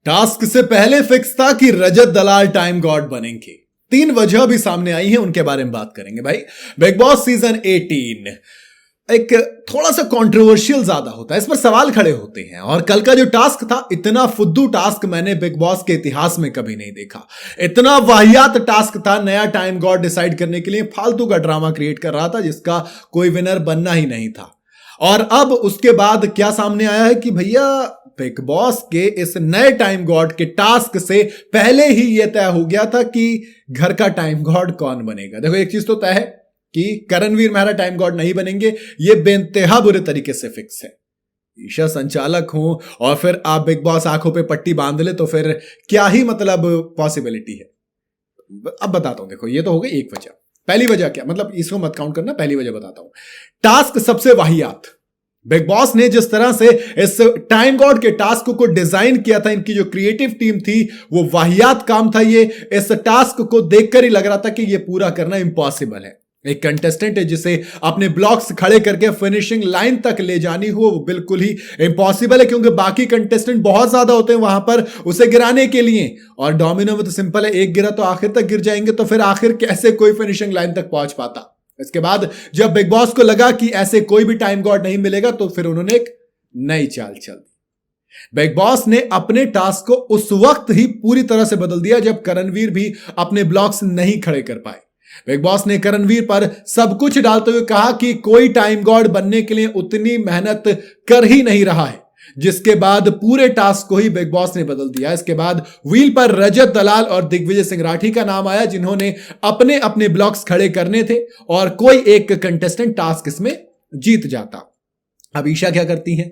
Task से पहले fix था कि रजत दलाल टाइम गॉड बनेंगे। 3 वजह भी सामने आई हैं, उनके बारे में बात करेंगे। भाई बिग बॉस सीजन 18 एक थोड़ा सा कंट्रोवर्शियल ज्यादा होता है, इस पर सवाल खड़े होते हैं। और कल का जो टास्क था, इतना फुद्दू टास्क मैंने बिग बॉस के इतिहास में कभी नहीं देखा। इतना वाहियात टास्क था, नया टाइम गॉड डिसाइड करने के लिए फालतू का ड्रामा क्रिएट कर रहा था जिसका कोई विनर बनना ही नहीं था। और अब उसके बाद क्या सामने आया है कि भैया बिग बॉस के इस नए टाइम गॉड के टास्क से पहले ही यह तय हो गया था कि घर का टाइम गॉड कौन बनेगा। देखो एक चीज तो तय है कि करणवीर मेहरा टाइम गॉड नहीं बनेंगे, यह बेइंतहा बुरे तरीके से फिक्स है। ईशा संचालक हो और फिर आप बिग बॉस आंखों पे पट्टी बांध ले तो फिर क्या ही मतलब पॉसिबिलिटी है। अब बताता हूं, देखो ये तो हो गई एक वजह। पहली वजह क्या, मतलब इसको मत काउंट करना, पहली वजह बताता हूं। टास्क सबसे वाहियात, बिग बॉस ने जिस तरह से इस टाइम गॉड के टास्क को डिजाइन किया था, इनकी जो क्रिएटिव टीम थी वो वाहियात काम था। ये इस टास्क को देखकर ही लग रहा था कि ये पूरा करना इम्पॉसिबल है। एक कंटेस्टेंट है जिसे अपने ब्लॉक्स खड़े करके फिनिशिंग लाइन तक ले जानी हो, वो बिल्कुल ही इम्पॉसिबल है, क्योंकि बाकी कंटेस्टेंट बहुत ज्यादा होते हैं वहां पर उसे गिराने के लिए। और डोमिनो में तो सिंपल है, एक गिरा तो आखिर तक गिर जाएंगे, तो फिर आखिर कैसे कोई फिनिशिंग लाइन तक पहुंच पाता। इसके बाद जब बिग बॉस को लगा कि ऐसे कोई भी टाइम गॉड नहीं मिलेगा, तो फिर उन्होंने एक नई चाल चल दी। बिग बॉस ने अपने टास्क को उस वक्त ही पूरी तरह से बदल दिया जब करणवीर भी अपने ब्लॉक्स नहीं खड़े कर पाए। बिग बॉस ने करणवीर पर सब कुछ डालते हुए कहा कि कोई टाइम गॉड बनने के लिए उतनी मेहनत कर ही नहीं रहा है, जिसके बाद पूरे टास्क को ही बिग बॉस ने बदल दिया। इसके बाद व्हील पर रजत दलाल और दिग्विजय सिंह राठी का नाम आया, जिन्होंने अपने अपने ब्लॉक्स खड़े करने थे और कोई एक कंटेस्टेंट टास्क इसमें जीत जाता। अब ईशा क्या करती हैं?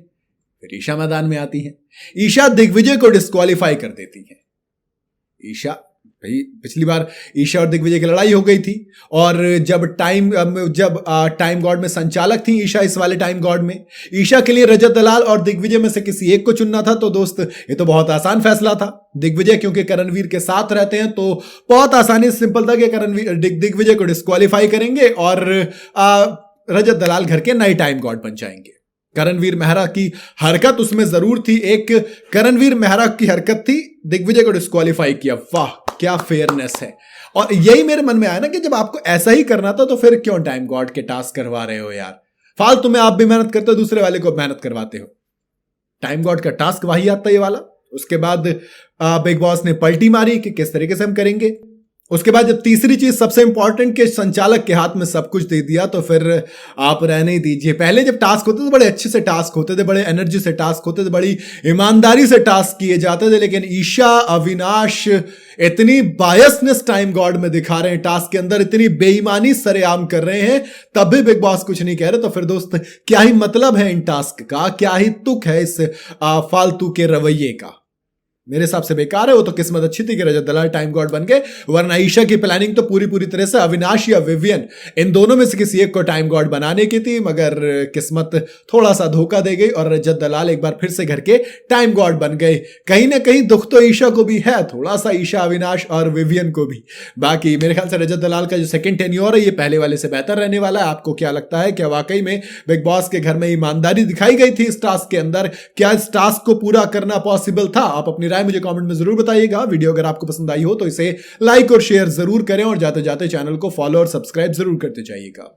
फिर ईशा मैदान में आती हैं। ईशा दिग्विजय को डिस्क्वालीफाई कर देती हैं। ईशा भाई पिछली बार ईशा और दिग्विजय की लड़ाई हो गई थी, और जब टाइम गॉड में संचालक थी ईशा, इस वाले टाइम गॉड में ईशा के लिए रजत दलाल और दिग्विजय में से किसी एक को चुनना था। तो दोस्त ये तो बहुत आसान फैसला था। दिग्विजय क्योंकि करणवीर के साथ रहते हैं, तो बहुत आसानी से सिंपल था कि दिग्विजय को डिस्क्वालीफाई करेंगे और रजत दलाल घर के नए टाइम गॉड बन जाएंगे। करणवीर मेहरा की हरकत उसमें जरूर थी, एक करणवीर मेहरा की हरकत थी, दिग्विजय को डिस्क्वालीफाई किया। वाह क्या फेयरनेस है। और यही मेरे मन में आया ना कि जब आपको ऐसा ही करना था तो फिर क्यों टाइम गॉड के टास्क करवा रहे हो यार। फालतू में आप भी मेहनत करते हो, दूसरे वाले को मेहनत करवाते हो। टाइम गॉड का टास्क वही आता ये वाला। उसके बाद बिग बॉस ने पलटी मारी कि किस तरीके से हम करेंगे। उसके बाद जब तीसरी चीज सबसे इंपॉर्टेंट के संचालक के हाथ में सब कुछ दे दिया, तो फिर आप रहने ही दीजिए। पहले जब टास्क होते थे बड़े अच्छे से टास्क होते थे, बड़े एनर्जी से टास्क होते थे, बड़ी ईमानदारी से टास्क किए जाते थे, लेकिन ईशा अविनाश इतनी बायसनेस टाइम गॉड में दिखा रहे हैं, टास्क के अंदर इतनी बेईमानी सरेआम कर रहे हैं, तब भी बिग बॉस कुछ नहीं कह रहे। तो फिर दोस्त क्या ही मतलब है इन टास्क का, क्या ही तुक है इस फालतू के रवैये का। मेरे हिसाब से बेकार है। वो तो किस्मत अच्छी थी कि रजत दलाल टाइम गॉड बन गए, वरना ईशा की प्लानिंग तो पूरी तरह से अविनाश या विवियन इन दोनों में से किसी एक को टाइम गॉड बनाने की थी, मगर किस्मत थोड़ा सा धोखा दे गई और रजत दलाल एक बार फिर से घर के टाइम गॉड बन गए। कहीं ना कहीं दुख तो ईशा को भी है थोड़ा सा, ईशा अविनाश और विवियन को भी। बाकी मेरे ख्याल से रजत दलाल का जो सेकंड टेन्योर है ये पहले वाले से बेहतर रहने वाला है। आपको क्या लगता है, क्या वाकई में बिग बॉस के घर में ईमानदारी दिखाई गई थी इस टास्क के अंदर? क्या इस टास्क को पूरा करना पॉसिबल था? आप अपनी मुझे कमेंट में जरूर बताइएगा। वीडियो अगर आपको पसंद आई हो तो इसे लाइक और शेयर जरूर करें, और जाते जाते चैनल को फॉलो और सब्सक्राइब जरूर करते जाइएगा।